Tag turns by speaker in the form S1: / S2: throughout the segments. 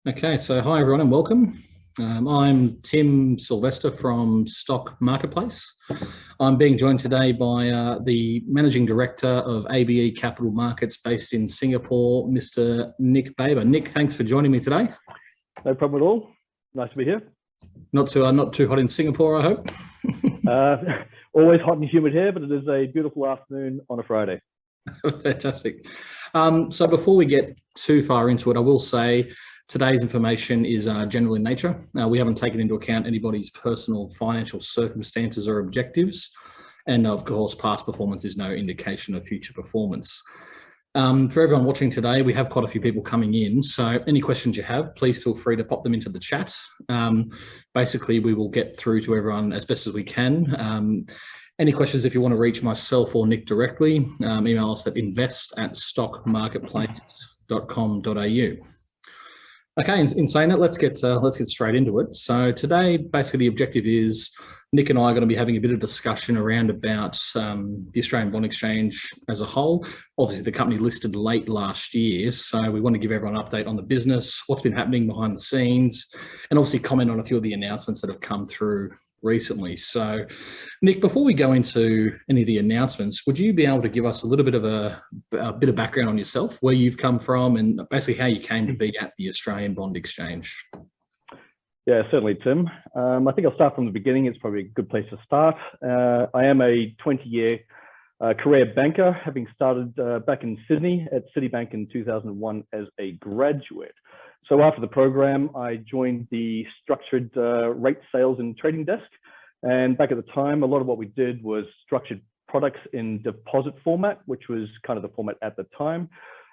S1: Okay, so hi everyone and welcome. I'm Tim Sylvester from Stock Marketplace. I'm being joined today by the Managing Director of ABE Capital Markets based in Singapore, Mr. Nick Baber. Nick, thanks for joining me today.
S2: No problem at all. Nice to be here.
S1: Not too hot in Singapore, I hope.
S2: Always hot and humid here, but it is a beautiful afternoon on a Friday.
S1: Fantastic. So before we get too far into it, I will say today's information is general in nature. We haven't taken into account anybody's personal financial circumstances or objectives. And of course, past performance is no indication of future performance. For everyone watching today, we have quite a few people coming in. So any questions you have, please feel free to pop them into the chat. Basically, we will get through to everyone as best as we can. Any questions, if you want to reach myself or Nick directly, email us at invest@stockmarketplace.com.au. Okay, in saying that, let's get straight into it. So today, basically, the objective is Nick and I are going to be having a bit of discussion around about the Australian Bond Exchange as a whole. Obviously, the company listed late last year, so we want to give everyone an update on the business, what's been happening behind the scenes, and obviously comment on a few of the announcements that have come through recently. So, Nick, before we go into any of the announcements, would you be able to give us a little bit of a bit of background on yourself, where you've come from, and basically how you came to be at the Australian Bond Exchange?
S2: Yeah, certainly, Tim. I think I'll start from the beginning. It's probably a good place to start. I am a 20-year career banker, having started back in Sydney at Citibank in 2001 as a graduate. So after the program, I joined the structured rate sales and trading desk. And back at the time, a lot of what we did was structured products in deposit format, which was kind of the format at the time.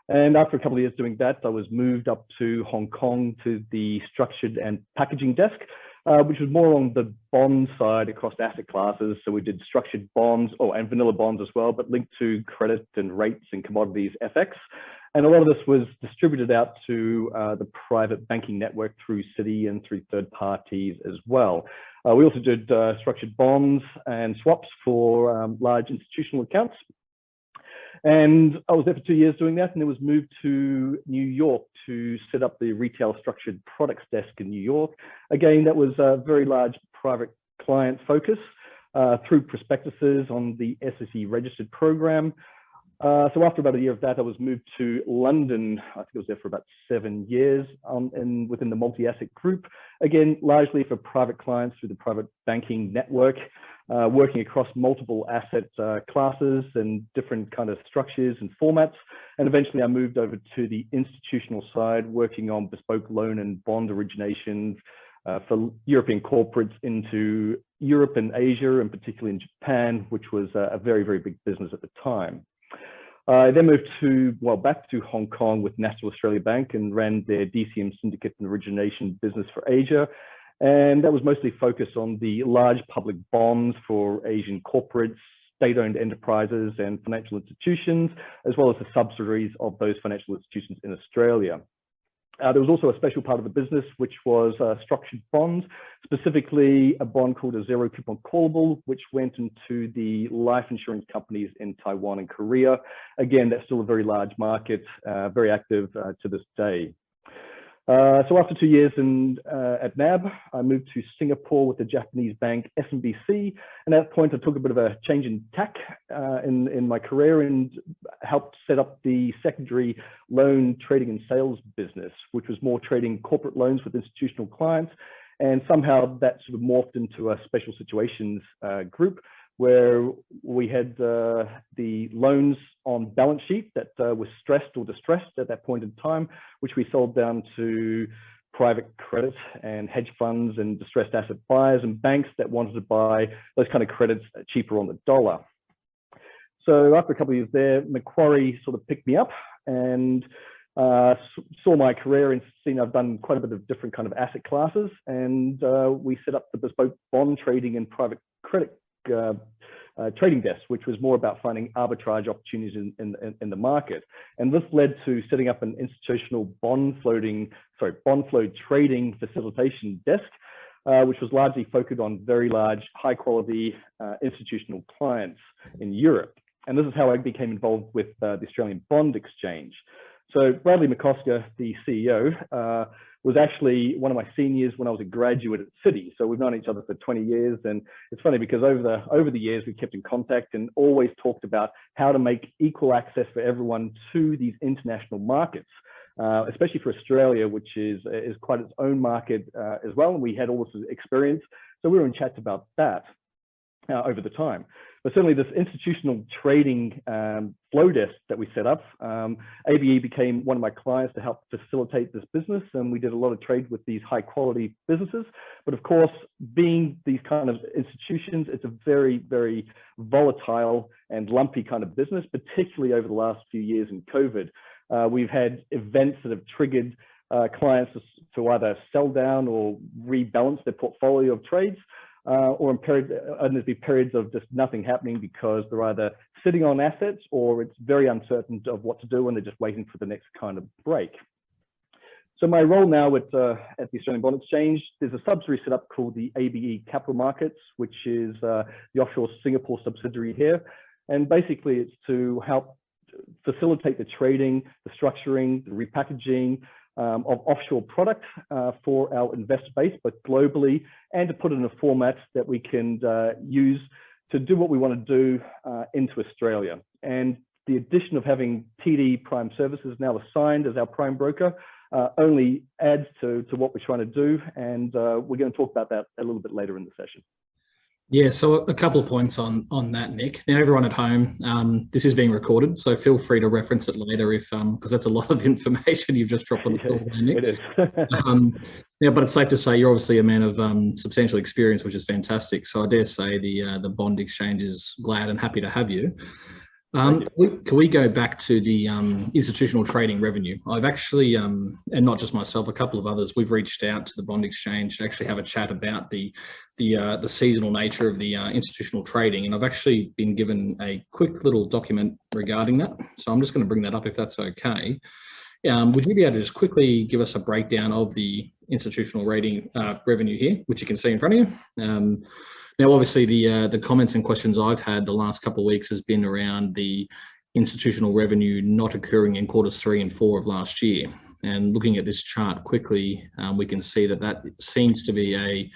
S2: And after a couple of years doing that, I was moved up to Hong Kong to the structured and packaging desk, which was more on the bond side across asset classes. So we did structured bonds, and vanilla bonds as well, but linked to credit and rates and commodities FX. And a lot of this was distributed out to the private banking network through Citi and through third parties as well. We also did structured bonds and swaps for large institutional accounts. And I was there for 2 years doing that, and then was moved to New York to set up the retail structured products desk in New York. Again, that was a very large private client focus through prospectuses on the SEC registered program. So after about a year of that, I was moved to London. I think I was there for about 7 years and within the multi-asset group, again, largely for private clients through the private banking network, working across multiple asset classes and different kind of structures and formats. And eventually I moved over to the institutional side, working on bespoke loan and bond originations for European corporates into Europe and Asia, and particularly in Japan, which was a very, very big business at the time. I then moved back to Hong Kong with National Australia Bank and ran their DCM syndicate and origination business for Asia. And that was mostly focused on the large public bonds for Asian corporates, state-owned enterprises and financial institutions, as well as the subsidiaries of those financial institutions in Australia. There was also a special part of the business, which was structured bonds, specifically a bond called a zero coupon callable, which went into the life insurance companies in Taiwan and Korea. Again, that's still a very large market, very active to this day. So after 2 years at NAB, I moved to Singapore with the Japanese bank SMBC. And at that point, I took a bit of a change in tack in my career and helped set up the secondary loan trading and sales business, which was more trading corporate loans with institutional clients. And somehow that sort of morphed into a special situations group, where we had the loans on balance sheet that were stressed or distressed at that point in time, which we sold down to private credit and hedge funds and distressed asset buyers and banks that wanted to buy those kind of credits cheaper on the dollar. So after a couple of years there, Macquarie sort of picked me up and saw my career and seen I've done quite a bit of different kind of asset classes. And we set up the bespoke bond trading and private credit trading desk, which was more about finding arbitrage opportunities in the market. And this led to setting up an institutional bond flow trading facilitation desk, which was largely focused on very large, high quality institutional clients in Europe. And this is how I became involved with the Australian Bond Exchange. So Bradley McCosker, the CEO, was actually one of my seniors when I was a graduate at Citi. So we've known each other for 20 years. And it's funny because over the years, we kept in contact and always talked about how to make equal access for everyone to these international markets, especially for Australia, which is quite its own market as well. And we had all this experience. So we were in chats about that over the time. But certainly this institutional trading flow desk that we set up, ABE became one of my clients to help facilitate this business. And we did a lot of trade with these high quality businesses. But of course, being these kind of institutions, it's a very, very volatile and lumpy kind of business, particularly over the last few years in COVID. We've had events that have triggered clients to either sell down or rebalance their portfolio of trades. Or there's been periods of just nothing happening because they're either sitting on assets or it's very uncertain of what to do and they're just waiting for the next kind of break. So my role now at the Australian Bond Exchange, there's a subsidiary set up called the ABE Capital Markets, which is the offshore Singapore subsidiary here. And basically it's to help facilitate the trading, the structuring, the repackaging, of offshore product for our investor base, but globally, and to put it in a format that we can use to do what we want to do into Australia. And the addition of having TD Prime Services now assigned as our prime broker only adds to what we're trying to do. And we're going to talk about that a little bit later in the session.
S1: Yeah, so a couple of points on that, Nick. Now, everyone at home, this is being recorded, so feel free to reference it later if because that's a lot of information you've just dropped on the floor there, Nick.
S2: It is.
S1: Yeah, but it's safe to say you're obviously a man of substantial experience, which is fantastic. So I dare say the Bond Exchange is glad and happy to have you. Can we go back to the institutional trading revenue? I've actually, and not just myself, a couple of others, we've reached out to the Bond Exchange to actually have a chat about the seasonal nature of the institutional trading. And I've actually been given a quick little document regarding that. So I'm just going to bring that up if that's okay. Would you be able to just quickly give us a breakdown of the institutional revenue here, which you can see in front of you? Now, obviously, the comments and questions I've had the last couple of weeks has been around the institutional revenue not occurring in quarters 3 and 4 of last year. And looking at this chart quickly, we can see that seems to be a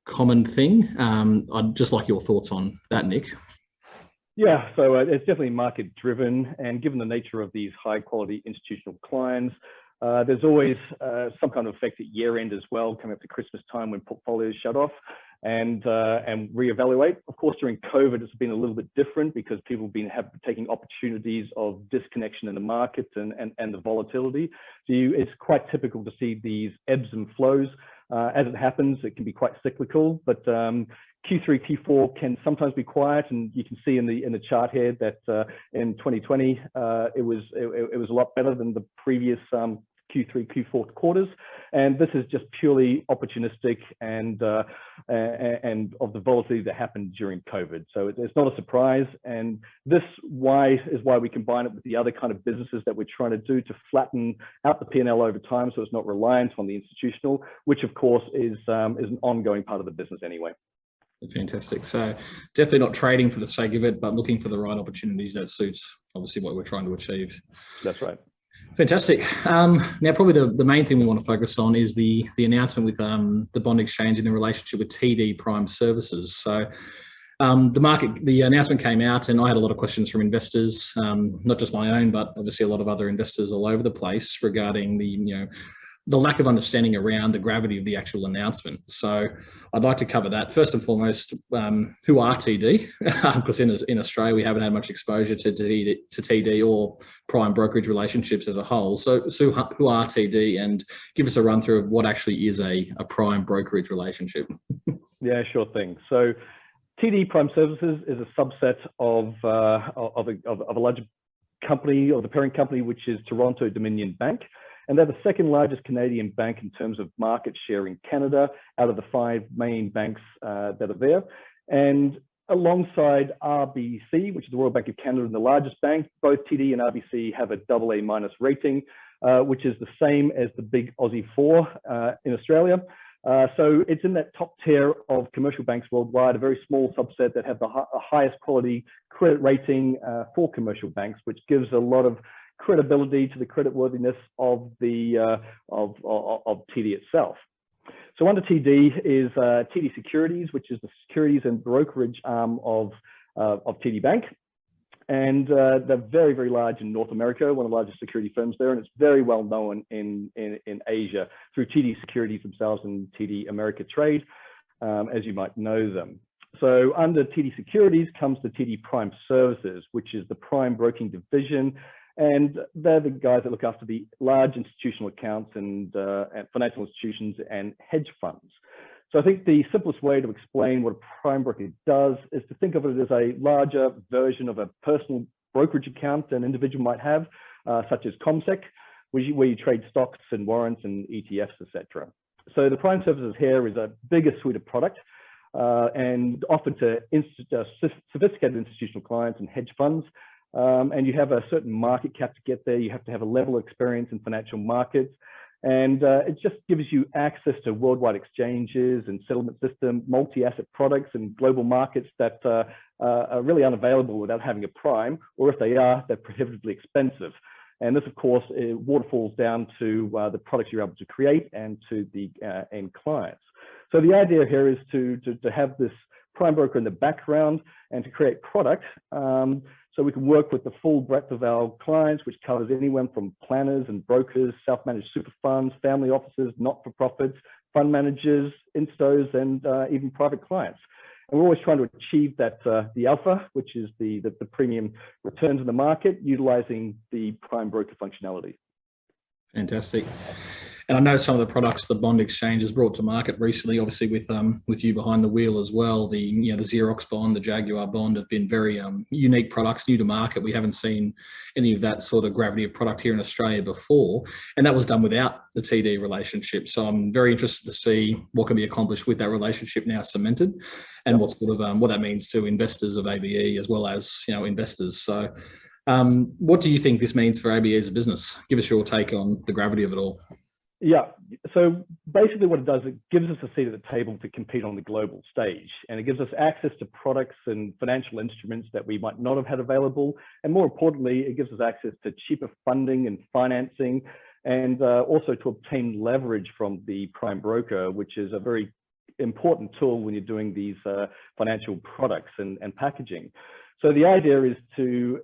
S1: common thing. I'd just like your thoughts on that, Nick.
S2: Yeah, so it's definitely market driven, and given the nature of these high quality institutional clients, there's always some kind of effect at year end as well, coming up to Christmas time when portfolios shut off and reevaluate. Of course, during COVID, it's been a little bit different because people have been taking opportunities of disconnection in the market and the volatility. So it's quite typical to see these ebbs and flows. As it happens, it can be quite cyclical, but Q3, Q4 can sometimes be quiet, and you can see in the chart here that in 2020 it was a lot better than the previous Q3, Q4 quarters, and this is just purely opportunistic and of the volatility that happened during COVID. So it's not a surprise, and this is why we combine it with the other kind of businesses that we're trying to do to flatten out the P&L over time, so it's not reliant on the institutional, which of course is an ongoing part of the business anyway.
S1: Fantastic. So definitely not trading for the sake of it, but looking for the right opportunities that suits obviously what we're trying to achieve.
S2: That's right. Fantastic.
S1: Now, probably the main thing we want to focus on is the announcement with the Bond Exchange in relationship with TD Prime Services. So the announcement came out, and I had a lot of questions from investors, not just my own, but obviously a lot of other investors all over the place regarding the lack of understanding around the gravity of the actual announcement. So I'd like to cover that. First and foremost, who are TD? Because in Australia, we haven't had much exposure to TD or prime brokerage relationships as a whole. So who are TD, and give us a run through of what actually is a prime brokerage relationship.
S2: Yeah, sure thing. So TD Prime Services is a subset of a larger company, or the parent company, which is Toronto Dominion Bank. And they're the second largest Canadian bank in terms of market share in Canada, out of the 5 main banks that are there. And alongside RBC, which is the Royal Bank of Canada and the largest bank, both TD and RBC have a AA- rating, which is the same as the big Aussie 4 in Australia. So it's in that top tier of commercial banks worldwide, a very small subset that have the highest quality credit rating for commercial banks, which gives a lot of credibility to the creditworthiness of the of TD itself. So under TD is TD Securities, which is the securities and brokerage arm of TD Bank. And they're very, very large in North America, one of the largest security firms there, and it's very well known in Asia through TD Securities themselves and TD America Trade, as you might know them. So under TD Securities comes the TD Prime Services, which is the prime broking division, and they're the guys that look after the large institutional accounts and financial institutions and hedge funds. So I think the simplest way to explain what a prime broker does is to think of it as a larger version of a personal brokerage account an individual might have, such as CommSec, where you trade stocks and warrants and ETFs, etc. So the prime services here is a bigger suite of product and often to sophisticated institutional clients and hedge funds. And you have a certain market cap to get there. You have to have a level of experience in financial markets. And it just gives you access to worldwide exchanges and settlement system, multi-asset products and global markets that are really unavailable without having a prime, or if they are, they're prohibitively expensive. And this, of course, waterfalls down to the products you're able to create and to the end clients. So the idea here is to have this prime broker in the background and to create product so we can work with the full breadth of our clients, which covers anyone from planners and brokers, self-managed super funds, family offices, not-for-profits, fund managers, instos, and even private clients. And we're always trying to achieve that the alpha, which is the premium returns in the market, utilizing the prime broker functionality.
S1: Fantastic. And I know some of the products the Bond Exchange has brought to market recently, obviously with you behind the wheel as well. The the Xerox Bond, the Jaguar Bond have been very unique products, new to market. We haven't seen any of that sort of gravity of product here in Australia before, and that was done without the TD relationship. So I'm very interested to see what can be accomplished with that relationship now cemented, and what sort of what that means to investors of ABE as well as investors. So what do you think this means for ABE as a business? Give us your take on the gravity of it all.
S2: Yeah, so basically what it does, it gives us a seat at the table to compete on the global stage, and it gives us access to products and financial instruments that we might not have had available, and more importantly, it gives us access to cheaper funding and financing, and also to obtain leverage from the prime broker, which is a very important tool when you're doing these financial products and packaging. So the idea is to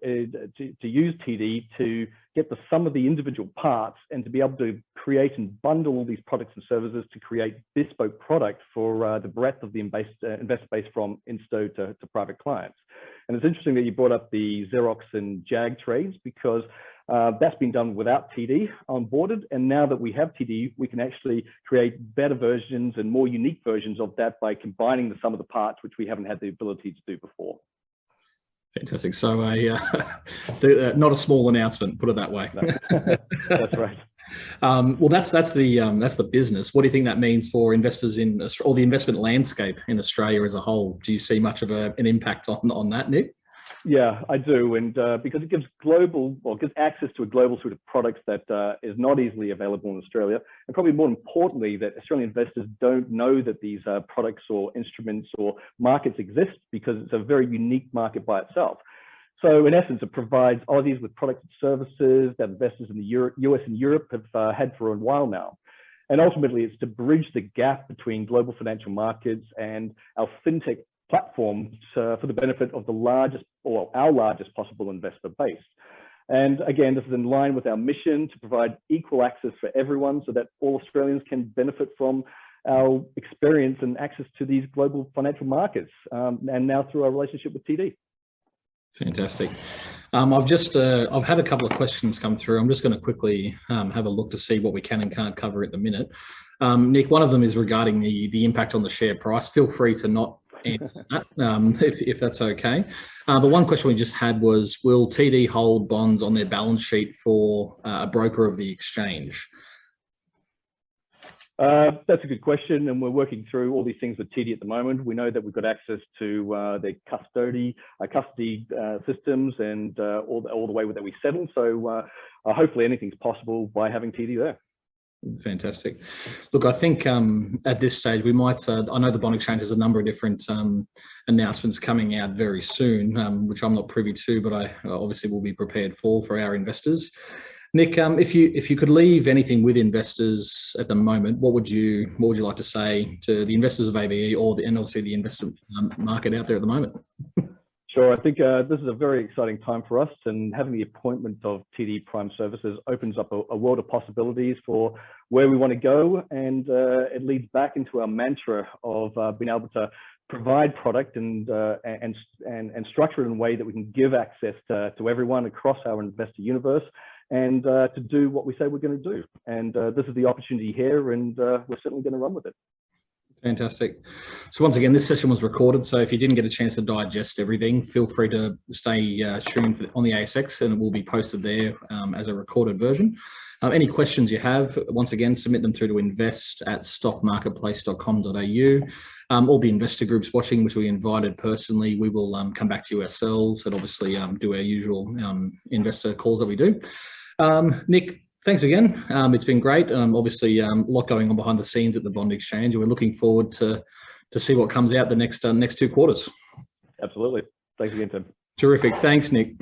S2: use TD to get the sum of the individual parts and to be able to create and bundle all these products and services to create bespoke product for the breadth of the investor base from insto to private clients. And it's interesting that you brought up the Xerox and Jag trades, because that's been done without TD onboarded. And now that we have TD, we can actually create better versions and more unique versions of that by combining the sum of the parts, which we haven't had the ability to do before.
S1: Fantastic. So not a small announcement, put it that way.
S2: No, that's right.
S1: Well, that's the business. What do you think that means for investors in or the investment landscape in Australia as a whole? Do you see much of an impact on that, Nick?
S2: Yeah, I do, and because it gives gives access to a global suite of products that is not easily available in Australia, and probably more importantly, that Australian investors don't know that these products or instruments or markets exist, because it's a very unique market by itself. So in essence, it provides Aussies with products and services that investors in the US and Europe have had for a while now. And ultimately, it's to bridge the gap between global financial markets and our fintech platforms for the benefit of the largest, or our largest possible investor base. And again, this is in line with our mission to provide equal access for everyone so that all Australians can benefit from our experience and access to these global financial markets, and now through our relationship with TD.
S1: Fantastic. I've had a couple of questions come through. I'm just going to quickly have a look to see what we can and can't cover at the minute. Nick, one of them is regarding the impact on the share price. Feel free to not answer that, if that's okay. But one question we just had was, will TD hold bonds on their balance sheet for a broker of the exchange?
S2: That's a good question, and we're working through all these things with TD at the moment. We know that we've got access to their custody systems and all the way that we settle. So hopefully anything's possible by having TD there.
S1: Fantastic. Look, I think at this stage we might, I know the Bond Exchange has a number of different announcements coming out very soon, which I'm not privy to, but I obviously will be prepared for our investors. Nick, if you could leave anything with investors at the moment, what would you like to say to the investors of ABE and obviously the investment market out there at the moment?
S2: Sure. I think this is a very exciting time for us, and having the appointment of TD Prime Services opens up a world of possibilities for where we want to go, and it leads back into our mantra of being able to provide product and structure it in a way that we can give access to everyone across our investor universe, and to do what we say we're going to do. And this is the opportunity here, and we're certainly going to run with it.
S1: Fantastic. So once again, this session was recorded, so if you didn't get a chance to digest everything, feel free to stay tuned on the ASX, and it will be posted there as a recorded version. Any questions you have, once again, submit them through to invest@stockmarketplace.com.au. All the investor groups watching, which we invited personally, we will come back to you ourselves and obviously do our usual investor calls that we do. Nick, thanks again. It's been great. Obviously, a lot going on behind the scenes at the Bond Exchange, and we're looking forward to see what comes out the next 2 quarters.
S2: Absolutely. Thanks again, Tim.
S1: Terrific. Thanks, Nick.